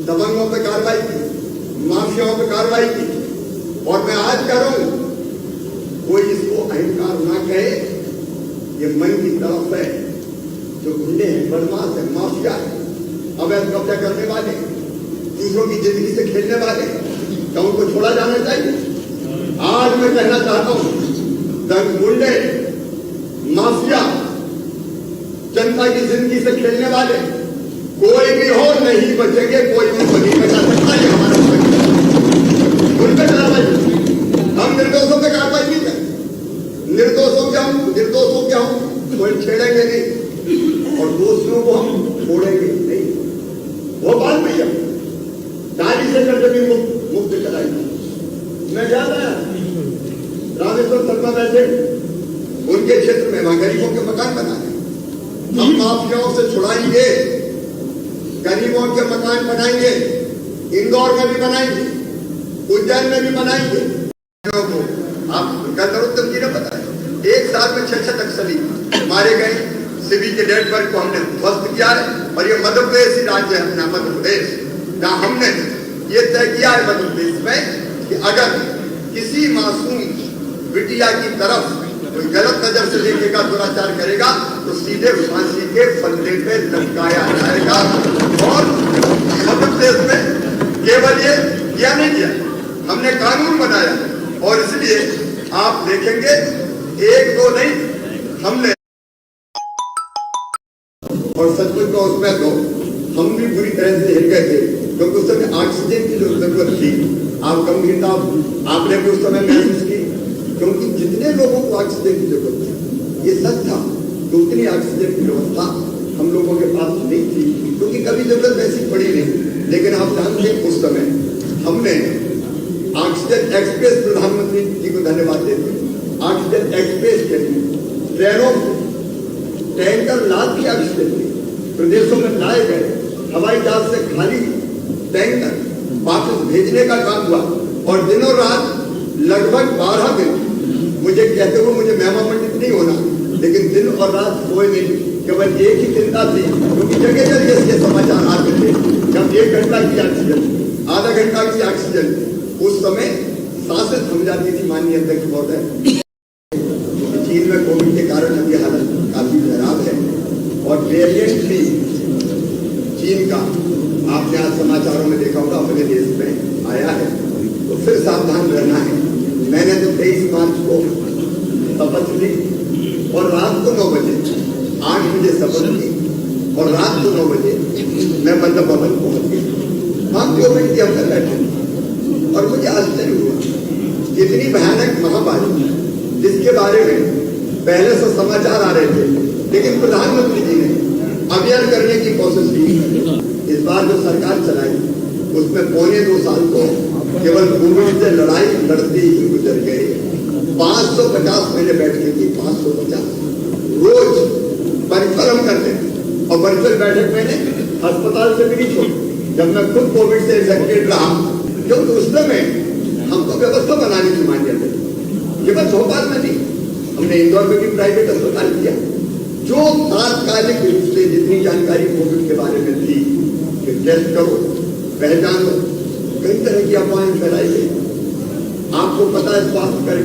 दबंगों पे कार्रवाई की, माफियाओं पे कार्रवाई की। और मैं आज कह रहा हूं, कोई इसको अहंकार ना कहे, ये मन की तरफ है। जो गुंडे हैं, बदमाश है, माफिया है, अवैध कब्जा करने वाले, दूसरों की जिंदगी से खेलने वाले, क्या उनको छोड़ा जाना चाहिए? आज मैं कहना चाहता हूं, गुंडे, माफिया, जनता की जिंदगी से खेलने वाले कोई भी हो नहीं बचेंगे, कोई उनको नहीं बचा सकता। ये हमारा उन पे कार्रवाई, हम निर्दोषों पे कार्रवाई नहीं करें। निर्दोषों के हम कोई छेड़ेंगे नहीं और दोषियों को हम छोड़ेंगे नहीं। भोपाल में 40 एकड़ जमीन मुफ्त कराई। मैं जाता रामेश्वर शर्मा बैठे, उनके क्षेत्र में वहां गरीबों के मकान बनाए। हम माफियाओं से छुड़ाएंगे, गरीबों के मकान बनाएंगे, इंदौर में भी बनाएंगे, उज्जैन में भी बनाएंगे। आप नरोत्तम जी ने बताया 1 साल में 6 नक्सली मारे गए। शिविर के डेड बॉडी को हमने ध्वस्त किया है। और ये मध्य प्रदेश ही राज्य है अपना, मध्य प्रदेश, जहां हमने ये तय किया है मध्य प्रदेश में कि अगर किसी मासूम बिटिया की तरफ कोई गलत नजर से देखेगा, दुराचार करेगा, तो सीधे फांसी के फंदे पे लटकाया जाएगा। और मध्य प्रदेश में केवल ये किया नहीं किया, हमने कानून बनाया। और इसलिए आप देखेंगे 1-2 नहीं, हमने और सचमुच को उसमें तो हम भी बुरी तरह से हिल गए थे, क्योंकि उस समय ऑक्सीजन की जो जरूरत थी, आप गंभीरता आपने भी उस समय महसूस की, क्योंकि जितने लोगों को ऑक्सीजन की जरूरत थी, ये सच था कि उतनी ऑक्सीजन की व्यवस्था हम लोगों के पास नहीं थी, क्योंकि कभी जरूरत वैसी पड़ी नहीं। लेकिन आप जानते हैं उस समय हमने ऑक्सीजन एक्सप्रेस, प्रधानमंत्री जी को धन्यवाद देते हैं, ऑक्सीजन एक्सप्रेस के लिए ट्रेनों टैंकर लाद के ऑक्सीजन प्रदेशों में लाए गए। हवाई जहाज से खाली टैंकर वापस भेजने का काम हुआ। और दिनों रात लगभग 12 दिन मुझे कहते हुए मुझे महिमा मंडित नहीं होना, लेकिन दिन और रात सोए नहीं। केवल एक ही चिंता थी, क्योंकि जगह जगह इसके समाचार आते थे जब 1 घंटा की ऑक्सीजन, आधा घंटा की ऑक्सीजन, उस समय सांसें थम जाती थी। माननीय अध्यक्ष महोदय, चीन में कोविड के कारण अभी हालत काफी खराब है और वेरिएंट भी चीन का आपने आज समाचारों में देखा होगा अपने देश में आया है, तो फिर सावधान रहना है। मैंने तो 23 मार्च को शपथ ली और रात को 9 बजे 8 बजे शपथ ली और रात को 9 बजे मैं मतलब भवन पहुंच गया। वहां कोविड के अंदर बैठे और मुझे आश्चर्य हुआ, इतनी भयानक महामारी जिसके बारे में पहले से समाचार आ रहे थे, लेकिन प्रधानमंत्री जी ने अभियान करने की कोशिश की। इस बार जो सरकार चलाई उसमें 2.25 साल को केवल कोविड से लड़ाई लड़ते ही गुजर गए। 550 मैंने बैठकें की, 550 रोज वर्चुअल हम करते हैं। और वर्चुअल बैठक मैंने अस्पताल से भी नहीं छोड़ी, जब मैं खुद कोविड से इन्फेक्टेड रहा, क्योंकि उस समय हमको व्यवस्था बनानी थी। मान्य केवल भोपाल में नहीं, हमने इंदौर में भी प्राइवेट अस्पताल किया, जो तात्कालिक रूप से जितनी जानकारी कोविड के बारे में थी कि टेस्ट करो, पहचानो, कई तरह की अफवाहें फैलाई गई। आपको पता है स्वास्थ्य